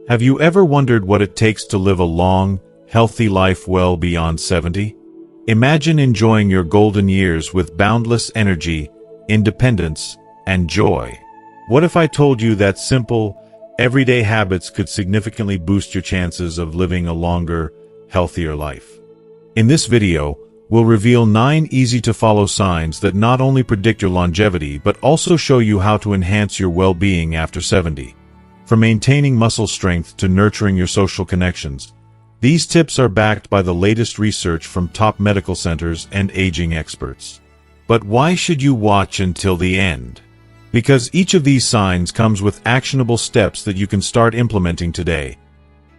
Have you ever wondered what it takes to live a long, healthy life well beyond 70? Imagine enjoying your golden years with boundless energy, independence, and joy. What if I told you that simple, everyday habits could significantly boost your chances of living a longer, healthier life? In this video, we'll reveal 9 easy-to-follow signs that not only predict your longevity but also show you how to enhance your well-being after 70. From maintaining muscle strength to nurturing your social connections, these tips are backed by the latest research from top medical centers and aging experts. But why should you watch until the end? Because each of these signs comes with actionable steps that you can start implementing today.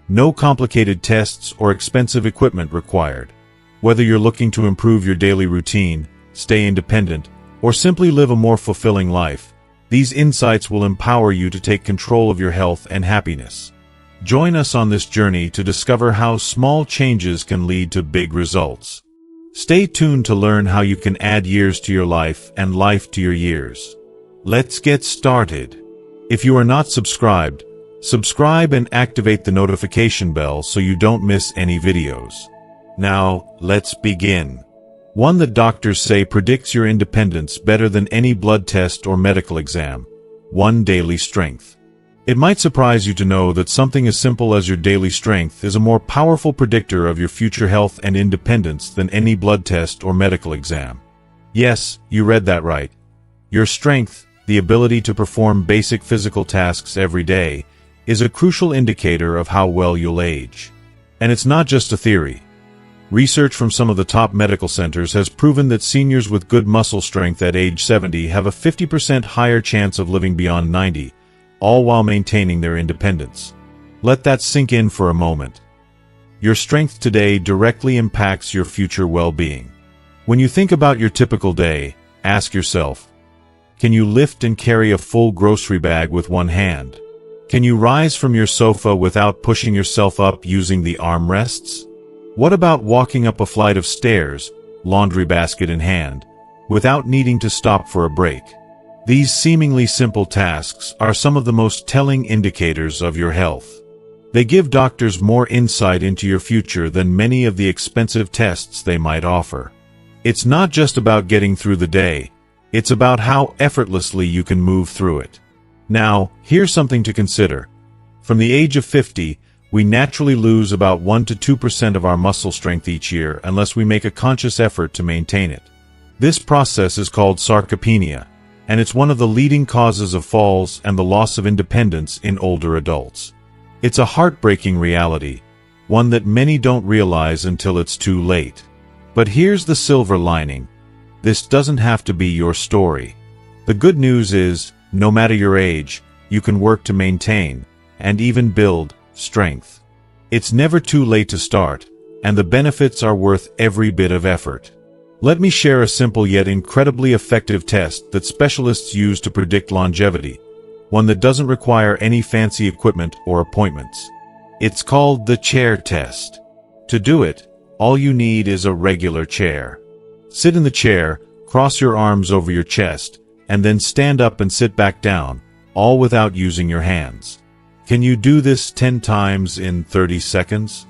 No complicated tests or expensive equipment required. Whether you're looking to improve your daily routine, stay independent, or simply live a more fulfilling life, these insights will empower you to take control of your health and happiness. Join us on this journey to discover how small changes can lead to big results. Stay tuned to learn how you can add years to your life and life to your years. Let's get started. If you are not subscribed, subscribe and activate the notification bell so you don't miss any videos. Now, let's begin. One that doctors say predicts your independence better than any blood test or medical exam. 1. Daily strength. It might surprise you to know that something as simple as your daily strength is a more powerful predictor of your future health and independence than any blood test or medical exam. Yes, you read that right. Your strength, the ability to perform basic physical tasks every day, is a crucial indicator of how well you'll age. And it's not just a theory. Research from some of the top medical centers has proven that seniors with good muscle strength at age 70 have a 50% higher chance of living beyond 90, all while maintaining their independence. Let that sink in for a moment. Your strength today directly impacts your future well-being. When you think about your typical day, ask yourself, can you lift and carry a full grocery bag with one hand? Can you rise from your sofa without pushing yourself up using the armrests? What about walking up a flight of stairs, laundry basket in hand, without needing to stop for a break? These seemingly simple tasks are some of the most telling indicators of your health. They give doctors more insight into your future than many of the expensive tests they might offer. It's not just about getting through the day, it's about how effortlessly you can move through it. Now, here's something to consider. From the age of 50, we naturally lose about 1 to 2% of our muscle strength each year unless we make a conscious effort to maintain it. This process is called sarcopenia, and it's one of the leading causes of falls and the loss of independence in older adults. It's a heartbreaking reality, one that many don't realize until it's too late. But here's the silver lining. This doesn't have to be your story. The good news is, no matter your age, you can work to maintain, and even build, strength. It's never too late to start, and the benefits are worth every bit of effort. Let me share a simple yet incredibly effective test that specialists use to predict longevity, one that doesn't require any fancy equipment or appointments. It's called the chair test. To do it, all you need is a regular chair. Sit in the chair, cross your arms over your chest, and then stand up and sit back down, all without using your hands. Can you do this 10 times in 30 seconds?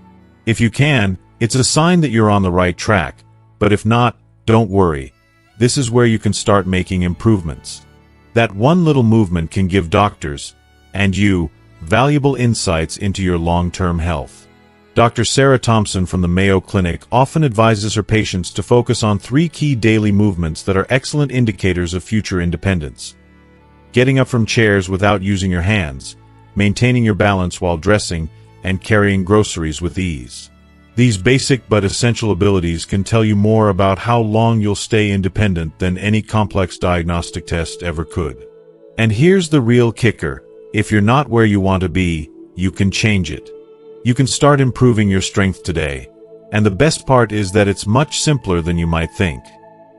If you can, it's a sign that you're on the right track, but if not, don't worry. This is where you can start making improvements. That one little movement can give doctors, and you, valuable insights into your long-term health. Dr. Sarah Thompson from the Mayo Clinic often advises her patients to focus on 3 key daily movements that are excellent indicators of future independence. Getting up from chairs without using your hands, maintaining your balance while dressing, and carrying groceries with ease. These basic but essential abilities can tell you more about how long you'll stay independent than any complex diagnostic test ever could. And here's the real kicker. If you're not where you want to be, you can change it. You can start improving your strength today. And the best part is that it's much simpler than you might think.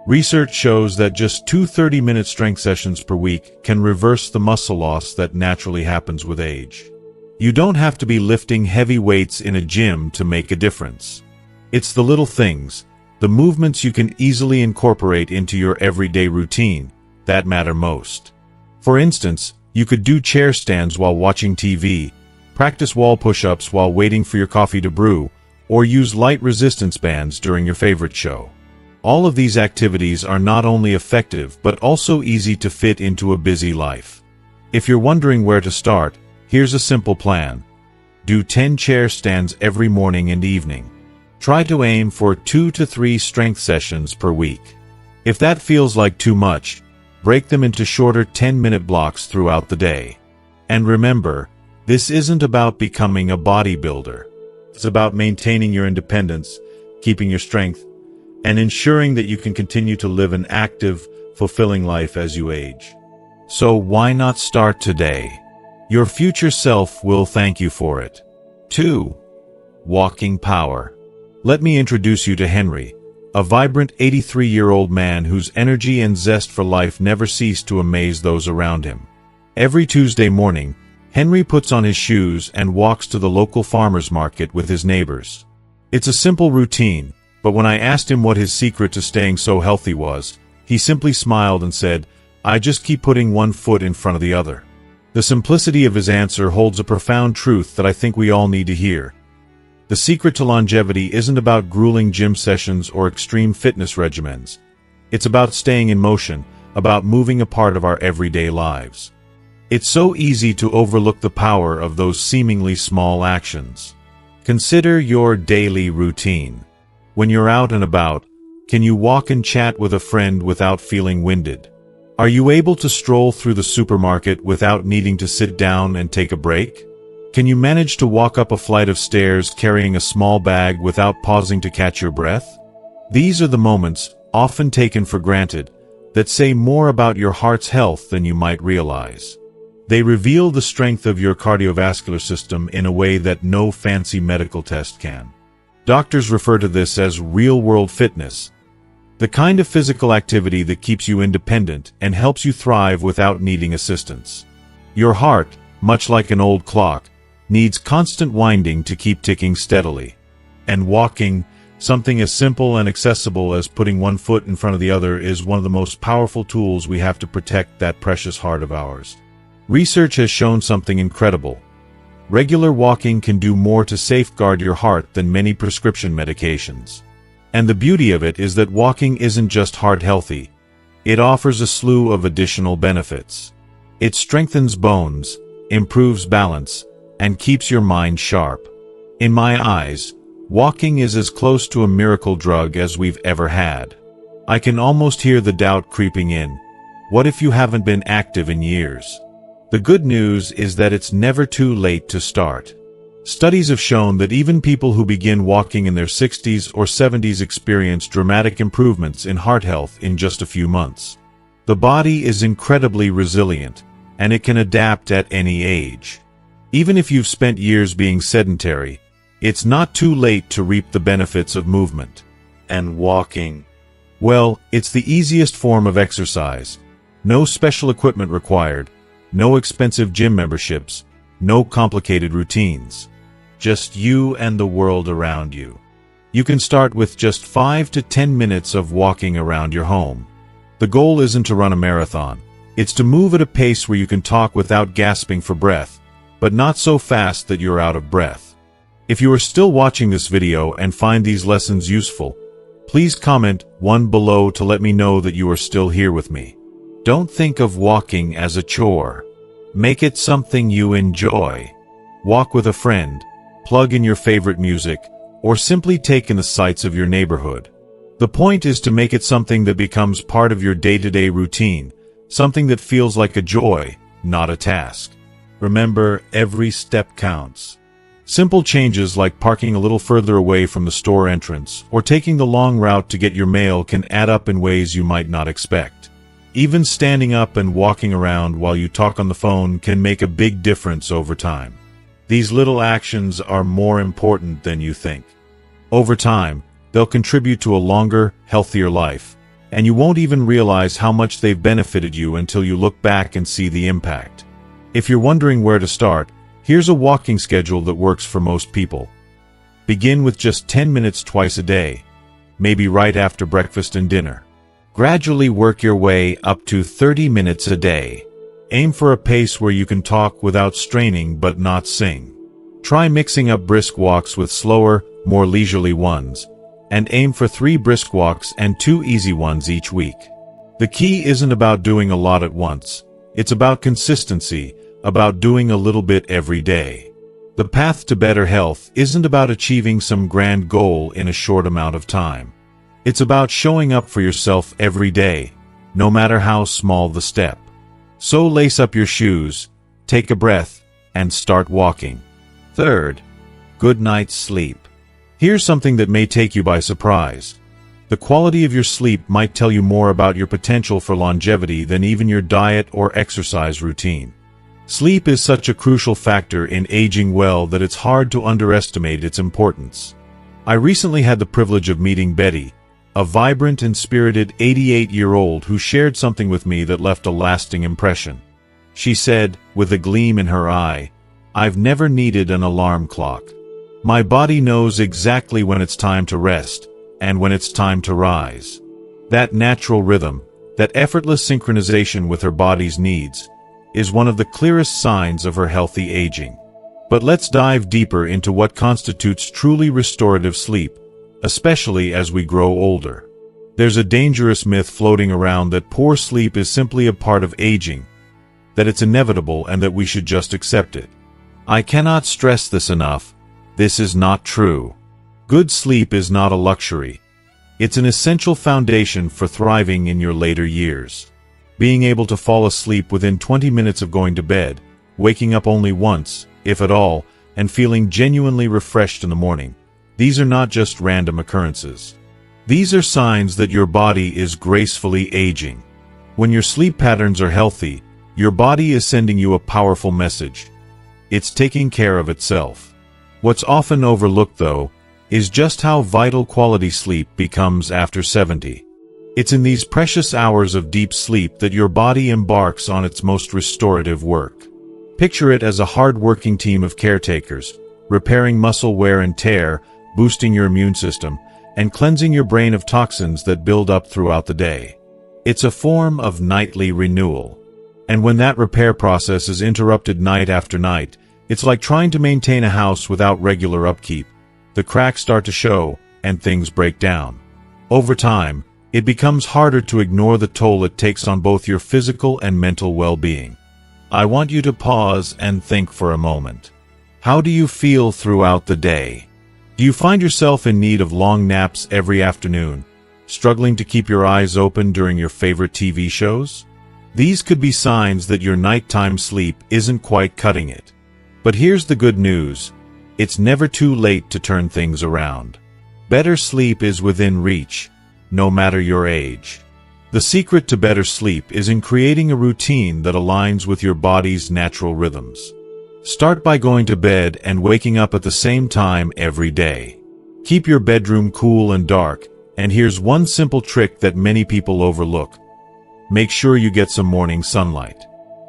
Research shows that just 2 30-minute strength sessions per week can reverse the muscle loss that naturally happens with age. You don't have to be lifting heavy weights in a gym to make a difference. It's the little things, the movements you can easily incorporate into your everyday routine, that matter most. For instance, you could do chair stands while watching TV, practice wall push-ups while waiting for your coffee to brew, or use light resistance bands during your favorite show. All of these activities are not only effective but also easy to fit into a busy life. If you're wondering where to start, here's a simple plan. Do 10 chair stands every morning and evening. Try to aim for 2 to 3 strength sessions per week. If that feels like too much, break them into shorter 10-minute blocks throughout the day. And remember, this isn't about becoming a bodybuilder. It's about maintaining your independence, keeping your strength, and ensuring that you can continue to live an active, fulfilling life as you age. So why not start today? Your future self will thank you for it. 2. Walking power. Let me introduce you to Henry, a vibrant 83-year-old man whose energy and zest for life never cease to amaze those around him. Every Tuesday morning, Henry puts on his shoes and walks to the local farmer's market with his neighbors. It's a simple routine, but when I asked him what his secret to staying so healthy was, he simply smiled and said, "I just keep putting one foot in front of the other." The simplicity of his answer holds a profound truth that I think we all need to hear. The secret to longevity isn't about grueling gym sessions or extreme fitness regimens. It's about staying in motion, about moving a part of our everyday lives. It's so easy to overlook the power of those seemingly small actions. Consider your daily routine. When you're out and about, can you walk and chat with a friend without feeling winded? Are you able to stroll through the supermarket without needing to sit down and take a break? Can you manage to walk up a flight of stairs carrying a small bag without pausing to catch your breath? These are the moments, often taken for granted, that say more about your heart's health than you might realize. They reveal the strength of your cardiovascular system in a way that no fancy medical test can. Doctors refer to this as real-world fitness, the kind of physical activity that keeps you independent and helps you thrive without needing assistance. Your heart, much like an old clock, needs constant winding to keep ticking steadily. And walking, something as simple and accessible as putting one foot in front of the other, is one of the most powerful tools we have to protect that precious heart of ours. Research has shown something incredible. Regular walking can do more to safeguard your heart than many prescription medications. And the beauty of it is that walking isn't just heart healthy. It offers a slew of additional benefits. It strengthens bones, improves balance, and keeps your mind sharp. In my eyes, walking is as close to a miracle drug as we've ever had. I can almost hear the doubt creeping in. What if you haven't been active in years? The good news is that it's never too late to start. Studies have shown that even people who begin walking in their 60s or 70s experience dramatic improvements in heart health in just a few months. The body is incredibly resilient, and it can adapt at any age. Even if you've spent years being sedentary, it's not too late to reap the benefits of movement. And walking, well, it's the easiest form of exercise. No special equipment required. No expensive gym memberships, no complicated routines. Just you and the world around you. You can start with just 5 to 10 minutes of walking around your home. The goal isn't to run a marathon. It's to move at a pace where you can talk without gasping for breath, but not so fast that you're out of breath. If you are still watching this video and find these lessons useful, please comment 1 below to let me know that you are still here with me. Don't think of walking as a chore. Make it something you enjoy. Walk with a friend, plug in your favorite music, or simply take in the sights of your neighborhood. The point is to make it something that becomes part of your day-to-day routine, something that feels like a joy, not a task. Remember, every step counts. Simple changes like parking a little further away from the store entrance or taking the long route to get your mail can add up in ways you might not expect. Even standing up and walking around while you talk on the phone can make a big difference over time. These little actions are more important than you think. Over time, they'll contribute to a longer, healthier life, and you won't even realize how much they've benefited you until you look back and see the impact. If you're wondering where to start, here's a walking schedule that works for most people. Begin with just 10 minutes twice a day, maybe right after breakfast and dinner. Gradually work your way up to 30 minutes a day. Aim for a pace where you can talk without straining but not sing. Try mixing up brisk walks with slower, more leisurely ones, and aim for 3 brisk walks and 2 easy ones each week. The key isn't about doing a lot at once. It's about consistency, about doing a little bit every day. The path to better health isn't about achieving some grand goal in a short amount of time. It's about showing up for yourself every day, no matter how small the step. So lace up your shoes, take a breath, and start walking. Third, good night's sleep. Here's something that may take you by surprise. The quality of your sleep might tell you more about your potential for longevity than even your diet or exercise routine. Sleep is such a crucial factor in aging well that it's hard to underestimate its importance. I recently had the privilege of meeting Betty, a vibrant and spirited 88-year-old who shared something with me that left a lasting impression. She said, with a gleam in her eye, "I've never needed an alarm clock. My body knows exactly when it's time to rest, and when it's time to rise." That natural rhythm, that effortless synchronization with her body's needs, is one of the clearest signs of her healthy aging. But let's dive deeper into what constitutes truly restorative sleep, especially as we grow older. There's a dangerous myth floating around that poor sleep is simply a part of aging, that it's inevitable and that we should just accept it. I cannot stress this enough. This is not true. Good sleep is not a luxury. It's an essential foundation for thriving in your later years. Being able to fall asleep within 20 minutes of going to bed, waking up only once, if at all, and feeling genuinely refreshed in the morning. These are not just random occurrences. These are signs that your body is gracefully aging. When your sleep patterns are healthy, your body is sending you a powerful message. It's taking care of itself. What's often overlooked, though, is just how vital quality sleep becomes after 70. It's in these precious hours of deep sleep that your body embarks on its most restorative work. Picture it as a hard-working team of caretakers, repairing muscle wear and tear, boosting your immune system, and cleansing your brain of toxins that build up throughout the day. It's a form of nightly renewal. And when that repair process is interrupted night after night, it's like trying to maintain a house without regular upkeep. The cracks start to show, and things break down. Over time, it becomes harder to ignore the toll it takes on both your physical and mental well-being. I want you to pause and think for a moment. How do you feel throughout the day? Do you find yourself in need of long naps every afternoon, struggling to keep your eyes open during your favorite TV shows? These could be signs that your nighttime sleep isn't quite cutting it. But here's the good news. It's never too late to turn things around. Better sleep is within reach, no matter your age. The secret to better sleep is in creating a routine that aligns with your body's natural rhythms. Start by going to bed and waking up at the same time every day. Keep your bedroom cool and dark, and here's one simple trick that many people overlook. Make sure you get some morning sunlight.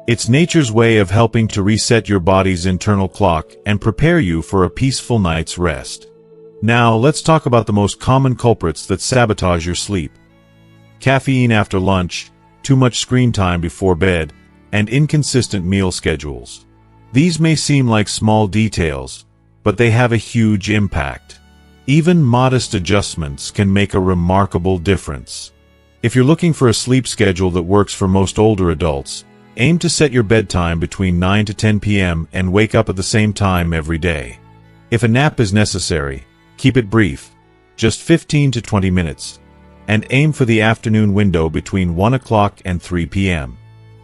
It's nature's way of helping to reset your body's internal clock and prepare you for a peaceful night's rest. Now, let's talk about the most common culprits that sabotage your sleep. Caffeine after lunch, too much screen time before bed, and inconsistent meal schedules. These may seem like small details, but they have a huge impact. Even modest adjustments can make a remarkable difference. If you're looking for a sleep schedule that works for most older adults, aim to set your bedtime between 9 to 10 p.m. and wake up at the same time every day. If a nap is necessary, keep it brief, just 15 to 20 minutes, and aim for the afternoon window between 1 o'clock and 3 p.m.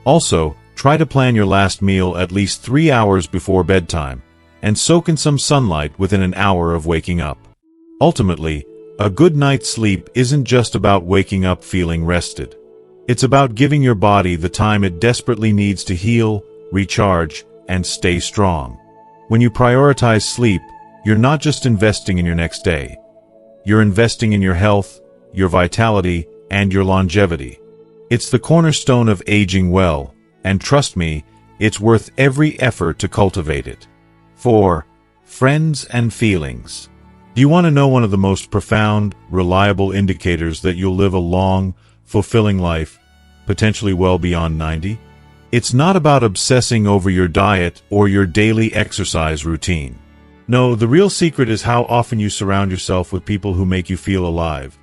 Also, try to plan your last meal at least 3 hours before bedtime, and soak in some sunlight within an hour of waking up. Ultimately, a good night's sleep isn't just about waking up feeling rested. It's about giving your body the time it desperately needs to heal, recharge, and stay strong. When you prioritize sleep, you're not just investing in your next day. You're investing in your health, your vitality, and your longevity. It's the cornerstone of aging well, and trust me, it's worth every effort to cultivate it. 4. Friends and feelings. Do you want to know one of the most profound, reliable indicators that you'll live a long, fulfilling life, potentially well beyond 90? It's not about obsessing over your diet or your daily exercise routine. No, the real secret is how often you surround yourself with people who make you feel alive.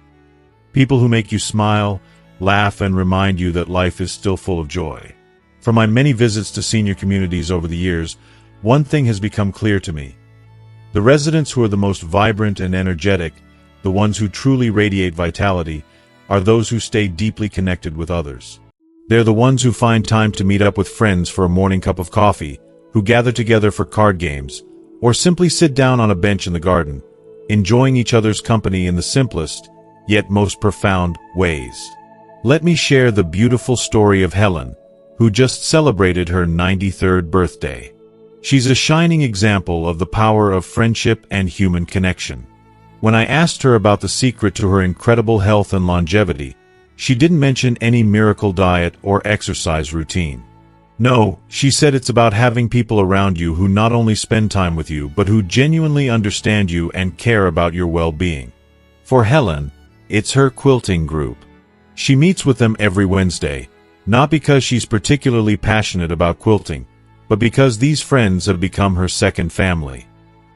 People who make you smile, laugh, and remind you that life is still full of joy. From my many visits to senior communities over the years, one thing has become clear to me. The residents who are the most vibrant and energetic, the ones who truly radiate vitality, are those who stay deeply connected with others. They're the ones who find time to meet up with friends for a morning cup of coffee, who gather together for card games, or simply sit down on a bench in the garden, enjoying each other's company in the simplest, yet most profound ways. Let me share the beautiful story of Helen, who just celebrated her 93rd birthday. She's a shining example of the power of friendship and human connection. When I asked her about the secret to her incredible health and longevity, she didn't mention any miracle diet or exercise routine. No, she said it's about having people around you who not only spend time with you but who genuinely understand you and care about your well-being. For Helen, it's her quilting group. She meets with them every Wednesday, not because she's particularly passionate about quilting, but because these friends have become her second family.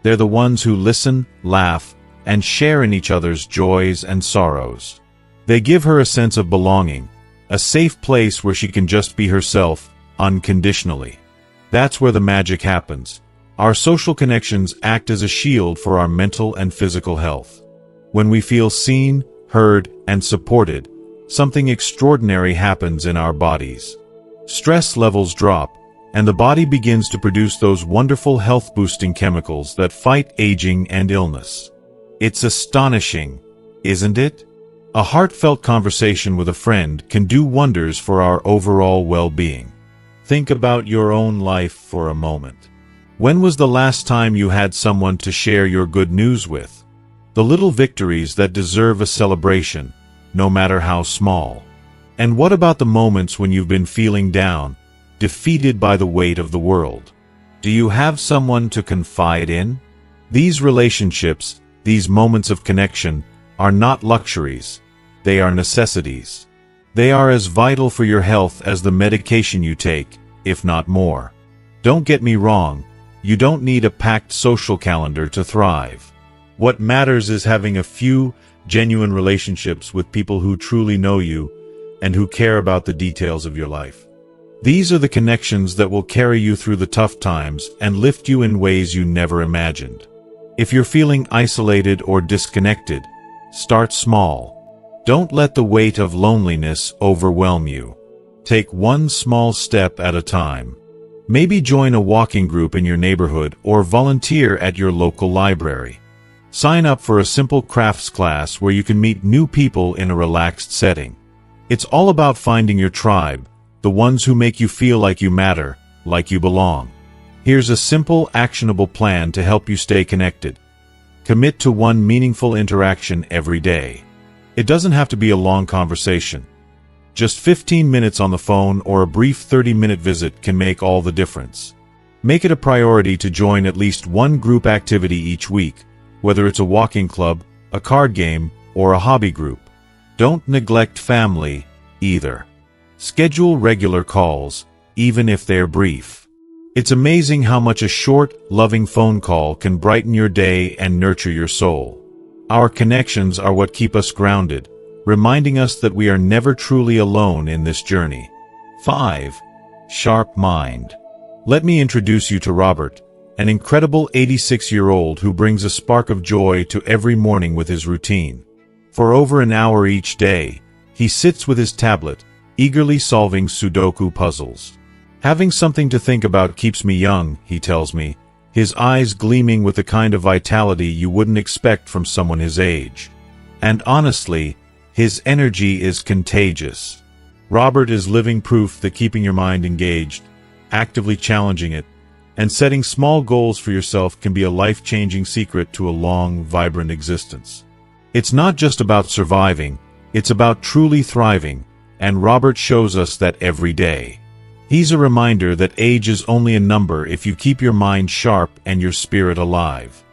They're the ones who listen, laugh, and share in each other's joys and sorrows. They give her a sense of belonging, a safe place where she can just be herself, unconditionally. That's where the magic happens. Our social connections act as a shield for our mental and physical health. When we feel seen, heard, and supported, something extraordinary happens in our bodies. Stress levels drop, and the body begins to produce those wonderful health-boosting chemicals that fight aging and illness. It's astonishing, isn't it? A heartfelt conversation with a friend can do wonders for our overall well-being. Think about your own life for a moment. When was the last time you had someone to share your good news with? The little victories that deserve a celebration, no matter how small. And what about the moments when you've been feeling down, defeated by the weight of the world? Do you have someone to confide in? These relationships, these moments of connection, are not luxuries. They are necessities. They are as vital for your health as the medication you take, if not more. Don't get me wrong, you don't need a packed social calendar to thrive. What matters is having a few genuine relationships with people who truly know you and who care about the details of your life. These are the connections that will carry you through the tough times and lift you in ways you never imagined. If you're feeling isolated or disconnected, start small. Don't let the weight of loneliness overwhelm you. Take one small step at a time. Maybe join a walking group in your neighborhood or volunteer at your local library. Sign up for a simple crafts class where you can meet new people in a relaxed setting. It's all about finding your tribe, the ones who make you feel like you matter, like you belong. Here's a simple, actionable plan to help you stay connected. Commit to one meaningful interaction every day. It doesn't have to be a long conversation. Just 15 minutes on the phone or a brief 30-minute visit can make all the difference. Make it a priority to join at least one group activity each week, whether it's a walking club, a card game, or a hobby group. Don't neglect family, either. Schedule regular calls, even if they're brief. It's amazing how much a short, loving phone call can brighten your day and nurture your soul. Our connections are what keep us grounded, reminding us that we are never truly alone in this journey. 5. Sharp mind. Let me introduce you to Robert, an incredible 86-year-old who brings a spark of joy to every morning with his routine. For over an hour each day, he sits with his tablet, eagerly solving Sudoku puzzles. Having something to think about keeps me young, he tells me, his eyes gleaming with the kind of vitality you wouldn't expect from someone his age. And honestly, his energy is contagious. Robert is living proof that keeping your mind engaged, actively challenging it, and setting small goals for yourself can be a life-changing secret to a long, vibrant existence. It's not just about surviving, it's about truly thriving, and Robert shows us that every day. He's a reminder that age is only a number if you keep your mind sharp and your spirit alive.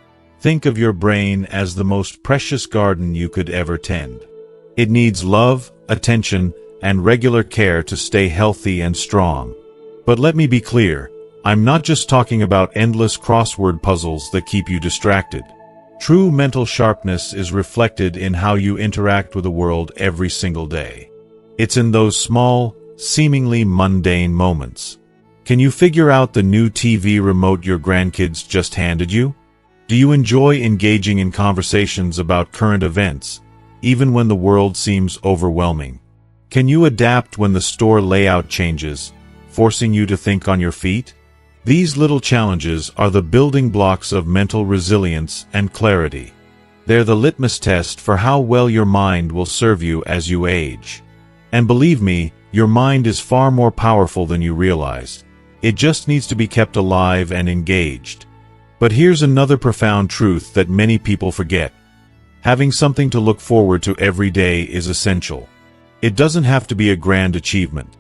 Think of your brain as the most precious garden you could ever tend. It needs love, attention, and regular care to stay healthy and strong. But let me be clear, I'm not just talking about endless crossword puzzles that keep you distracted. True mental sharpness is reflected in how you interact with the world every single day. It's in those small, seemingly mundane moments. Can you figure out the new TV remote your grandkids just handed you? Do you enjoy engaging in conversations about current events, even when the world seems overwhelming? Can you adapt when the store layout changes, forcing you to think on your feet? These little challenges are the building blocks of mental resilience and clarity. They're the litmus test for how well your mind will serve you as you age. And believe me, your mind is far more powerful than you realize. It just needs to be kept alive and engaged. But here's another profound truth that many people forget. Having something to look forward to every day is essential. It doesn't have to be a grand achievement.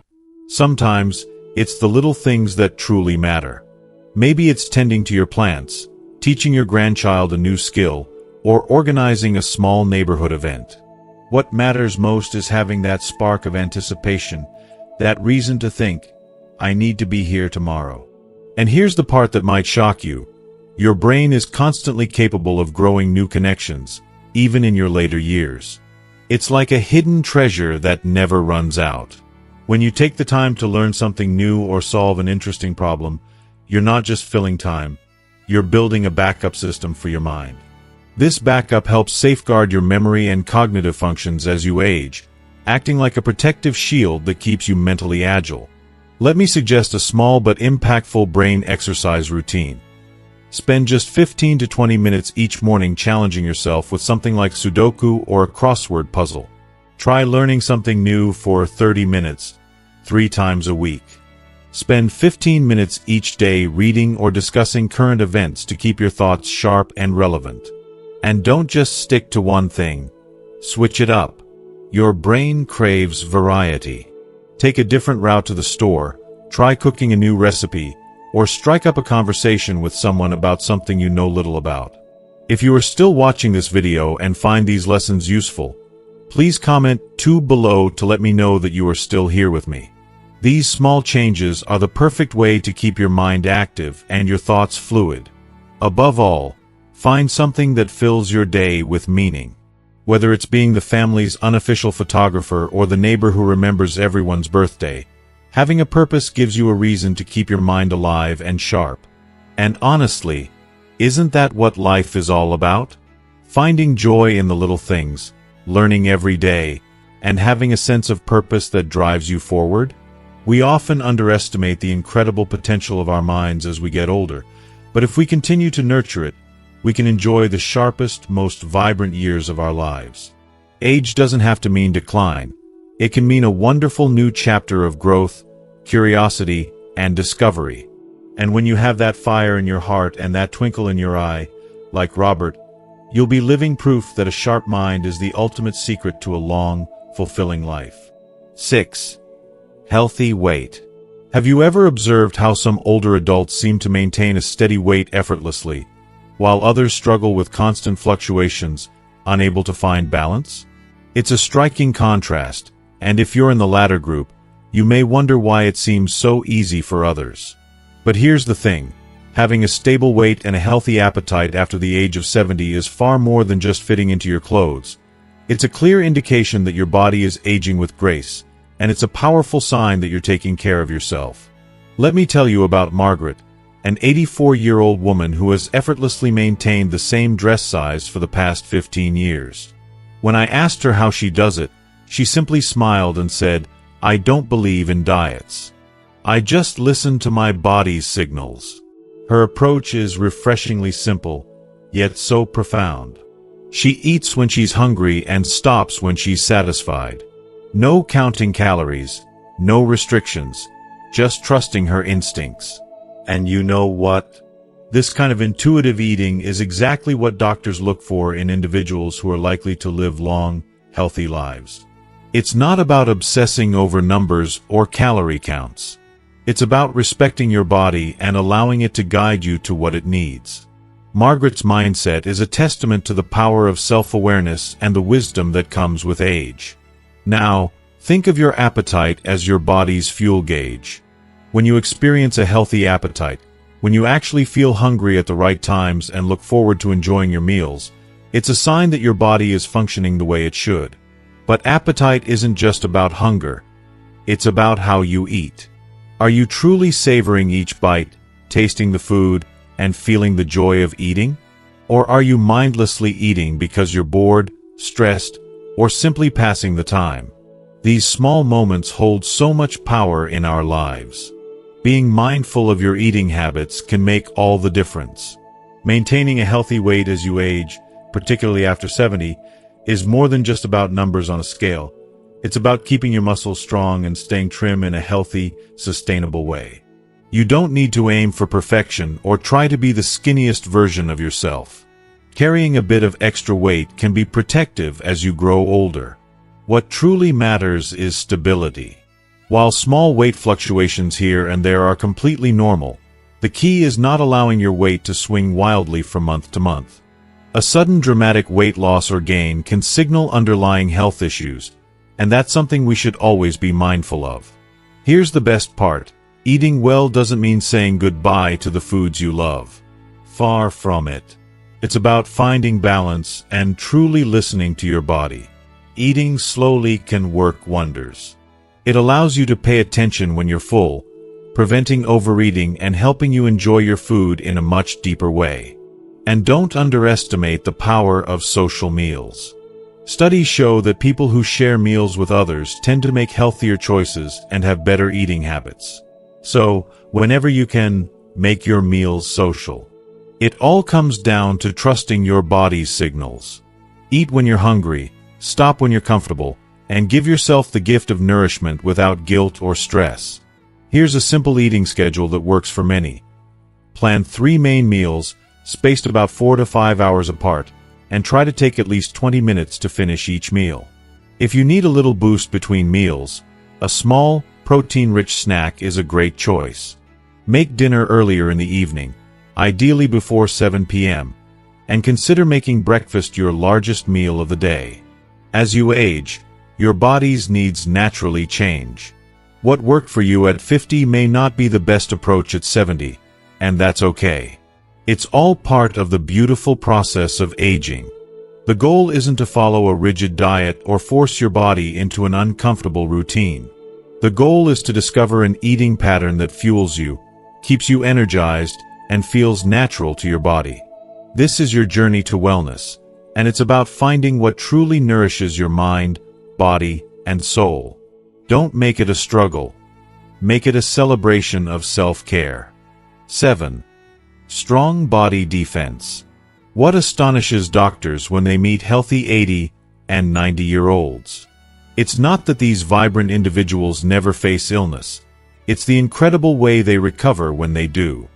Sometimes, it's the little things that truly matter. Maybe it's tending to your plants, teaching your grandchild a new skill, or organizing a small neighborhood event. What matters most is having that spark of anticipation, that reason to think, I need to be here tomorrow. And here's the part that might shock you. Your brain is constantly capable of growing new connections, even in your later years. It's like a hidden treasure that never runs out. When you take the time to learn something new or solve an interesting problem, you're not just filling time, you're building a backup system for your mind. This backup helps safeguard your memory and cognitive functions as you age, acting like a protective shield that keeps you mentally agile. Let me suggest a small but impactful brain exercise routine. Spend just 15 to 20 minutes each morning challenging yourself with something like Sudoku or a crossword puzzle. Try learning something new for 30 minutes, 3 times a week. Spend 15 minutes each day reading or discussing current events to keep your thoughts sharp and relevant. And don't just stick to one thing. Switch it up. Your brain craves variety. Take a different route to the store, try cooking a new recipe, or strike up a conversation with someone about something you know little about. If you are still watching this video and find these lessons useful, please comment 2 below to let me know that you are still here with me. These small changes are the perfect way to keep your mind active and your thoughts fluid. Above all, find something that fills your day with meaning. Whether it's being the family's unofficial photographer or the neighbor who remembers everyone's birthday, having a purpose gives you a reason to keep your mind alive and sharp. And honestly, isn't that what life is all about? Finding joy in the little things, learning every day, and having a sense of purpose that drives you forward? We often underestimate the incredible potential of our minds as we get older, but if we continue to nurture it, we can enjoy the sharpest, most vibrant years of our lives. Age doesn't have to mean decline. It can mean a wonderful new chapter of growth, curiosity, and discovery. And when you have that fire in your heart and that twinkle in your eye, like Robert, you'll be living proof that a sharp mind is the ultimate secret to a long, fulfilling life. 6. Healthy weight. Have you ever observed how some older adults seem to maintain a steady weight effortlessly, while others struggle with constant fluctuations, unable to find balance? It's a striking contrast, and if you're in the latter group, you may wonder why it seems so easy for others. But here's the thing. Having a stable weight and a healthy appetite after the age of 70 is far more than just fitting into your clothes. It's a clear indication that your body is aging with grace, and it's a powerful sign that you're taking care of yourself. Let me tell you about Margaret, an 84-year-old woman who has effortlessly maintained the same dress size for the past 15 years. When I asked her how she does it, she simply smiled and said, "I don't believe in diets. I just listen to my body's signals." Her approach is refreshingly simple, yet so profound. She eats when she's hungry and stops when she's satisfied. No counting calories, no restrictions, just trusting her instincts. And you know what? This kind of intuitive eating is exactly what doctors look for in individuals who are likely to live long, healthy lives. It's not about obsessing over numbers or calorie counts. It's about respecting your body and allowing it to guide you to what it needs. Margaret's mindset is a testament to the power of self-awareness and the wisdom that comes with age. Now, think of your appetite as your body's fuel gauge. When you experience a healthy appetite, when you actually feel hungry at the right times and look forward to enjoying your meals, it's a sign that your body is functioning the way it should. But appetite isn't just about hunger. It's about how you eat. Are you truly savoring each bite, tasting the food, and feeling the joy of eating? Or are you mindlessly eating because you're bored, stressed, or simply passing the time? These small moments hold so much power in our lives. Being mindful of your eating habits can make all the difference. Maintaining a healthy weight as you age, particularly after 70, is more than just about numbers on a scale. It's about keeping your muscles strong and staying trim in a healthy, sustainable way. You don't need to aim for perfection or try to be the skinniest version of yourself. Carrying a bit of extra weight can be protective as you grow older. What truly matters is stability. While small weight fluctuations here and there are completely normal, the key is not allowing your weight to swing wildly from month to month. A sudden dramatic weight loss or gain can signal underlying health issues, and that's something we should always be mindful of. Here's the best part. Eating well doesn't mean saying goodbye to the foods you love. Far from it. It's about finding balance and truly listening to your body. Eating slowly can work wonders. It allows you to pay attention when you're full, preventing overeating and helping you enjoy your food in a much deeper way. And don't underestimate the power of social meals. Studies show that people who share meals with others tend to make healthier choices and have better eating habits. So, whenever you can, make your meals social. It all comes down to trusting your body's signals. Eat when you're hungry, stop when you're comfortable, and give yourself the gift of nourishment without guilt or stress. Here's a simple eating schedule that works for many. Plan 3 main meals, spaced about 4 to 5 hours apart, and try to take at least 20 minutes to finish each meal. If you need a little boost between meals, a small, protein-rich snack is a great choice. Make dinner earlier in the evening, ideally before 7 p.m., and consider making breakfast your largest meal of the day. As you age, your body's needs naturally change. What worked for you at 50 may not be the best approach at 70, and that's okay. It's all part of the beautiful process of aging. The goal isn't to follow a rigid diet or force your body into an uncomfortable routine. The goal is to discover an eating pattern that fuels you, keeps you energized, and feels natural to your body. This is your journey to wellness, and it's about finding what truly nourishes your mind, body, and soul. Don't make it a struggle. Make it a celebration of self-care. 7. Strong body defense. What astonishes doctors when they meet healthy 80 and 90-year-olds? It's not that these vibrant individuals never face illness. It's the incredible way they recover when they do.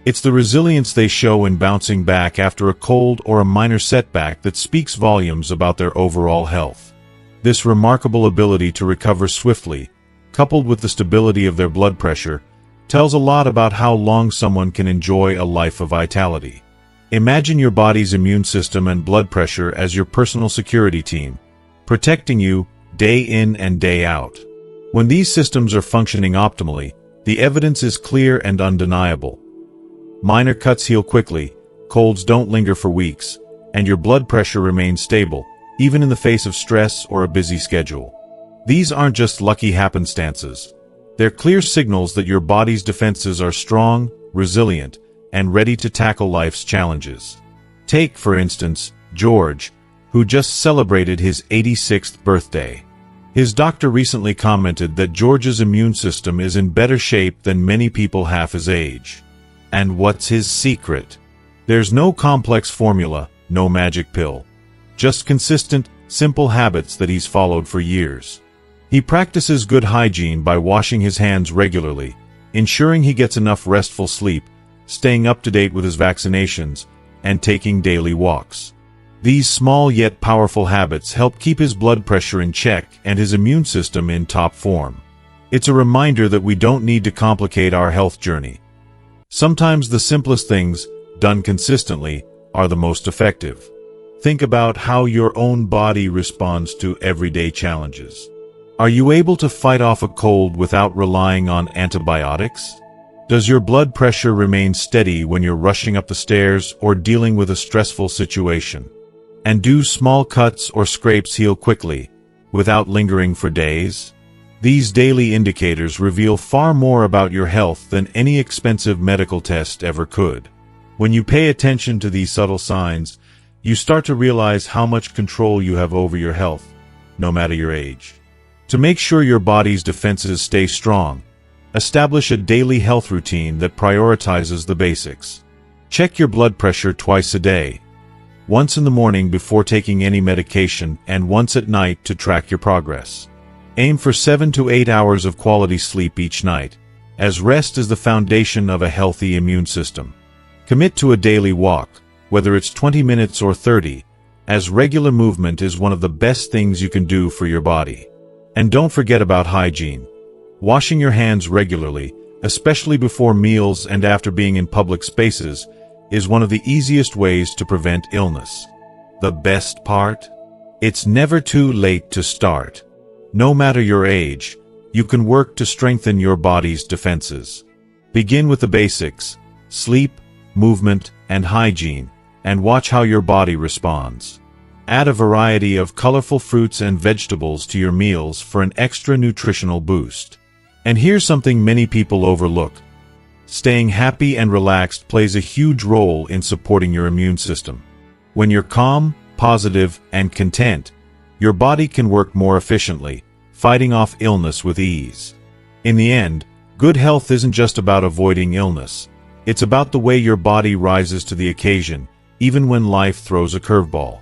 It's the resilience they show in bouncing back after a cold or a minor setback that speaks volumes about their overall health. This remarkable ability to recover swiftly, coupled with the stability of their blood pressure, tells a lot about how long someone can enjoy a life of vitality. Imagine your body's immune system and blood pressure as your personal security team, protecting you day in and day out. When these systems are functioning optimally, the evidence is clear and undeniable. Minor cuts heal quickly, colds don't linger for weeks, and your blood pressure remains stable, even in the face of stress or a busy schedule. These aren't just lucky happenstances. They're clear signals that your body's defenses are strong, resilient, and ready to tackle life's challenges. Take, for instance, George, who just celebrated his 86th birthday. His doctor recently commented that George's immune system is in better shape than many people half his age. And what's his secret? There's no complex formula, no magic pill. Just consistent, simple habits that he's followed for years. He practices good hygiene by washing his hands regularly, ensuring he gets enough restful sleep, staying up to date with his vaccinations, and taking daily walks. These small yet powerful habits help keep his blood pressure in check and his immune system in top form. It's a reminder that we don't need to complicate our health journey. Sometimes the simplest things, done consistently, are the most effective. Think about how your own body responds to everyday challenges. Are you able to fight off a cold without relying on antibiotics? Does your blood pressure remain steady when you're rushing up the stairs or dealing with a stressful situation? And do small cuts or scrapes heal quickly, without lingering for days? These daily indicators reveal far more about your health than any expensive medical test ever could. When you pay attention to these subtle signs, you start to realize how much control you have over your health, no matter your age. To make sure your body's defenses stay strong, establish a daily health routine that prioritizes the basics. Check your blood pressure twice a day, once in the morning before taking any medication and once at night to track your progress. Aim for 7 to 8 hours of quality sleep each night, as rest is the foundation of a healthy immune system. Commit to a daily walk, whether it's 20 minutes or 30, as regular movement is one of the best things you can do for your body. And don't forget about hygiene. Washing your hands regularly, especially before meals and after being in public spaces, is one of the easiest ways to prevent illness. The best part? It's never too late to start. No matter your age, you can work to strengthen your body's defenses. Begin with the basics: sleep, movement, and hygiene, and watch how your body responds. Add a variety of colorful fruits and vegetables to your meals for an extra nutritional boost. And here's something many people overlook. Staying happy and relaxed plays a huge role in supporting your immune system. When you're calm, positive, and content, your body can work more efficiently, fighting off illness with ease. In the end, good health isn't just about avoiding illness. It's about the way your body rises to the occasion, even when life throws a curveball.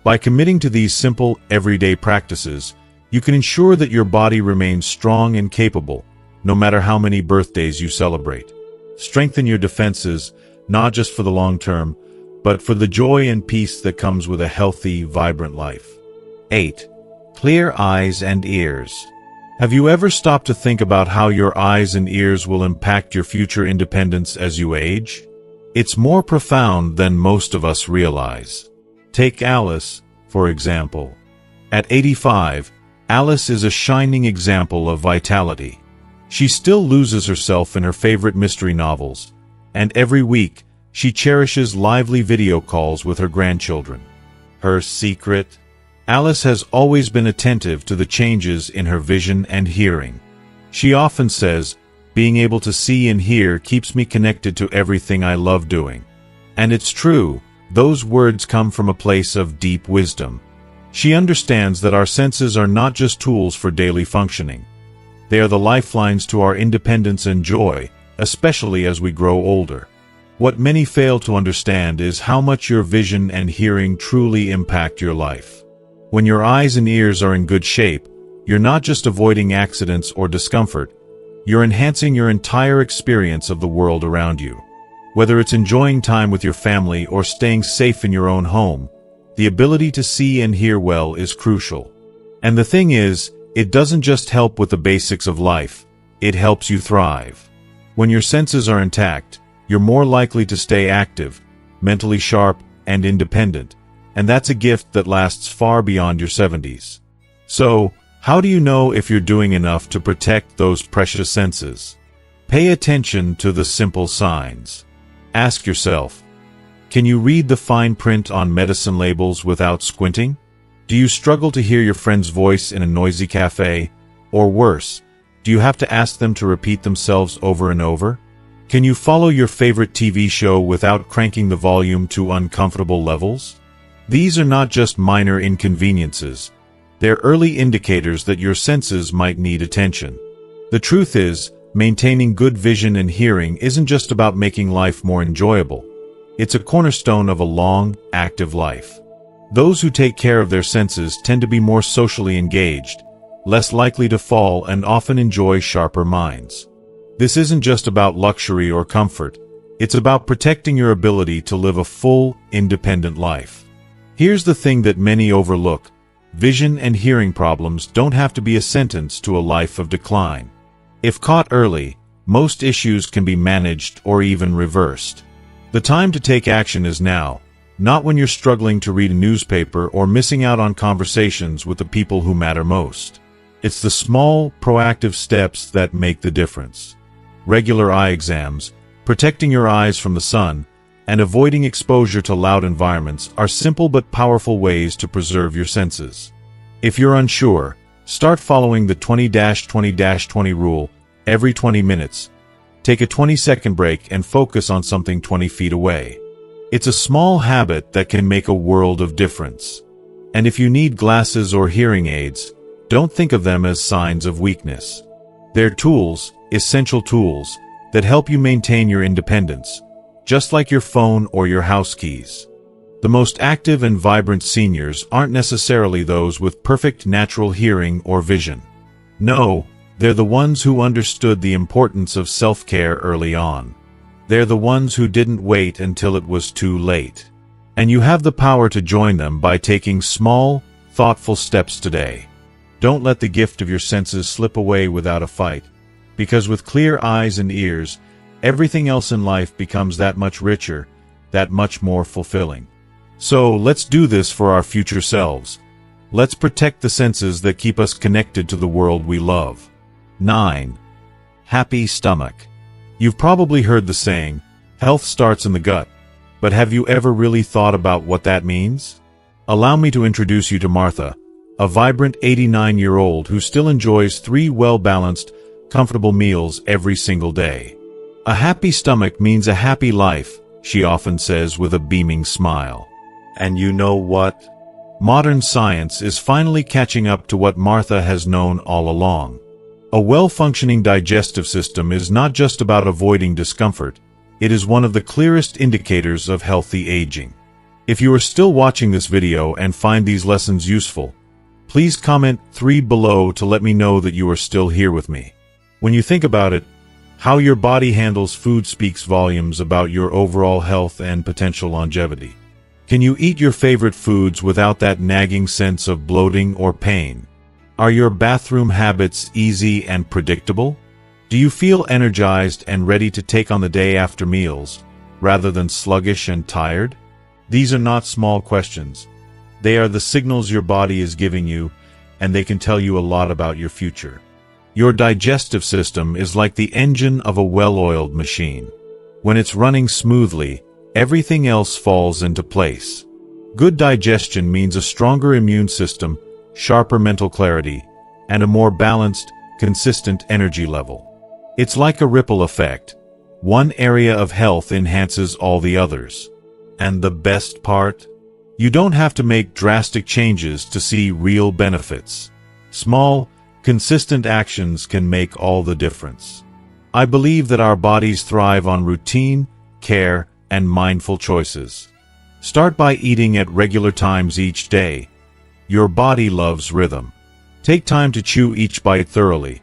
By committing to these simple, everyday practices, you can ensure that your body remains strong and capable, no matter how many birthdays you celebrate. Strengthen your defenses, not just for the long term, but for the joy and peace that comes with a healthy, vibrant life. 8. Clear eyes and ears. Have you ever stopped to think about how your eyes and ears will impact your future independence as you age? It's more profound than most of us realize. Take Alice, for example. At 85, Alice is a shining example of vitality. She still loses herself in her favorite mystery novels, and every week, she cherishes lively video calls with her grandchildren. Her secret? Alice has always been attentive to the changes in her vision and hearing. She often says, "Being able to see and hear keeps me connected to everything I love doing." And it's true, those words come from a place of deep wisdom. She understands that our senses are not just tools for daily functioning. They are the lifelines to our independence and joy, especially as we grow older. What many fail to understand is how much your vision and hearing truly impact your life. When your eyes and ears are in good shape, you're not just avoiding accidents or discomfort, you're enhancing your entire experience of the world around you. Whether it's enjoying time with your family or staying safe in your own home, the ability to see and hear well is crucial. And the thing is, it doesn't just help with the basics of life, it helps you thrive. When your senses are intact, you're more likely to stay active, mentally sharp, and independent. And that's a gift that lasts far beyond your 70s. So, how do you know if you're doing enough to protect those precious senses? Pay attention to the simple signs. Ask yourself, can you read the fine print on medicine labels without squinting? Do you struggle to hear your friend's voice in a noisy cafe? Or worse, do you have to ask them to repeat themselves over and over? Can you follow your favorite TV show without cranking the volume to uncomfortable levels? These are not just minor inconveniences. They're early indicators that your senses might need attention. The truth is, maintaining good vision and hearing isn't just about making life more enjoyable. It's a cornerstone of a long, active life. Those who take care of their senses tend to be more socially engaged, less likely to fall, and often enjoy sharper minds. This isn't just about luxury or comfort. It's about protecting your ability to live a full, independent life. Here's the thing that many overlook. Vision and hearing problems don't have to be a sentence to a life of decline. If caught early, most issues can be managed or even reversed. The time to take action is now, not when you're struggling to read a newspaper or missing out on conversations with the people who matter most. It's the small, proactive steps that make the difference. Regular eye exams, protecting your eyes from the sun, and avoiding exposure to loud environments are simple but powerful ways to preserve your senses. If you're unsure, start following the 20-20-20 rule every 20 minutes. Take a 20-second break and focus on something 20 feet away. It's a small habit that can make a world of difference. And if you need glasses or hearing aids, don't think of them as signs of weakness. They're tools, essential tools, that help you maintain your independence, just like your phone or your house keys. The most active and vibrant seniors aren't necessarily those with perfect natural hearing or vision. No, they're the ones who understood the importance of self-care early on. They're the ones who didn't wait until it was too late. And you have the power to join them by taking small, thoughtful steps today. Don't let the gift of your senses slip away without a fight, because with clear eyes and ears, everything else in life becomes that much richer, that much more fulfilling. So let's do this for our future selves. Let's protect the senses that keep us connected to the world we love. 9. Happy stomach. You've probably heard the saying, health starts in the gut, but have you ever really thought about what that means? Allow me to introduce you to Martha, a vibrant 89-year-old who still enjoys 3 well-balanced, comfortable meals every single day. A happy stomach means a happy life, she often says with a beaming smile. And you know what? Modern science is finally catching up to what Martha has known all along. A well-functioning digestive system is not just about avoiding discomfort, it is one of the clearest indicators of healthy aging. If you are still watching this video and find these lessons useful, please comment 3 below to let me know that you are still here with me. When you think about it, how your body handles food speaks volumes about your overall health and potential longevity. Can you eat your favorite foods without that nagging sense of bloating or pain? Are your bathroom habits easy and predictable? Do you feel energized and ready to take on the day after meals, rather than sluggish and tired? These are not small questions. They are the signals your body is giving you, and they can tell you a lot about your future. Your digestive system is like the engine of a well-oiled machine. When it's running smoothly, everything else falls into place. Good digestion means a stronger immune system, sharper mental clarity, and a more balanced, consistent energy level. It's like a ripple effect. One area of health enhances all the others. And the best part? You don't have to make drastic changes to see real benefits. Small, consistent actions can make all the difference. I believe that our bodies thrive on routine, care, and mindful choices. Start by eating at regular times each day. Your body loves rhythm. Take time to chew each bite thoroughly.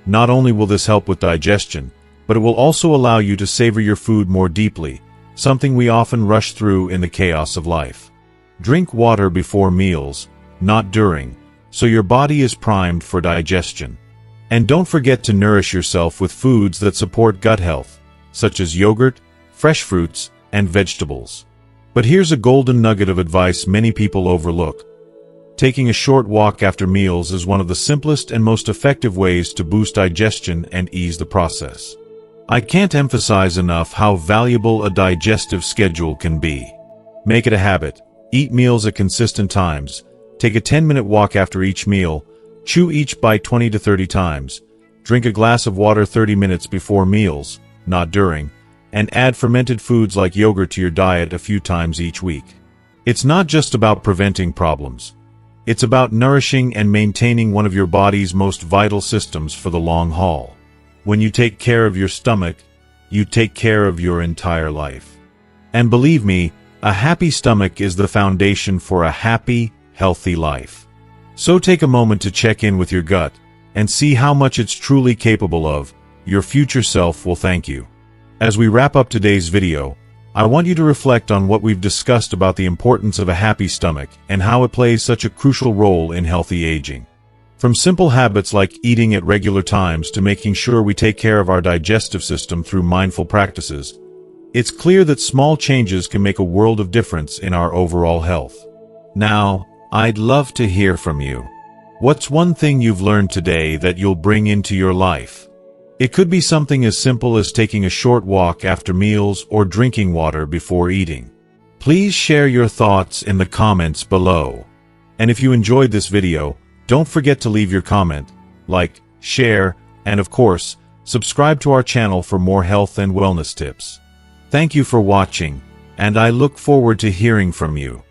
Not only will this help with digestion, but it will also allow you to savor your food more deeply, something we often rush through in the chaos of life. Drink water before meals, not during, so your body is primed for digestion. And don't forget to nourish yourself with foods that support gut health, such as yogurt, fresh fruits, and vegetables. But here's a golden nugget of advice many people overlook. Taking a short walk after meals is one of the simplest and most effective ways to boost digestion and ease the process. I can't emphasize enough how valuable a digestive schedule can be. Make it a habit. Eat meals at consistent times. Take a 10-minute walk after each meal. Chew each bite 20 to 30 times. Drink a glass of water 30 minutes before meals, not during, and add fermented foods like yogurt to your diet a few times each week. It's not just about preventing problems. It's about nourishing and maintaining one of your body's most vital systems for the long haul. When you take care of your stomach, you take care of your entire life. And believe me, a happy stomach is the foundation for a happy, healthy life. So take a moment to check in with your gut and see how much it's truly capable of. Your future self will thank you. As we wrap up today's video, I want you to reflect on what we've discussed about the importance of a happy stomach and how it plays such a crucial role in healthy aging. From simple habits like eating at regular times to making sure we take care of our digestive system through mindful practices, it's clear that small changes can make a world of difference in our overall health. Now, I'd love to hear from you. What's one thing you've learned today that you'll bring into your life? It could be something as simple as taking a short walk after meals or drinking water before eating. Please share your thoughts in the comments below. And if you enjoyed this video, don't forget to leave your comment, like, share, and of course, subscribe to our channel for more health and wellness tips. Thank you for watching, and I look forward to hearing from you.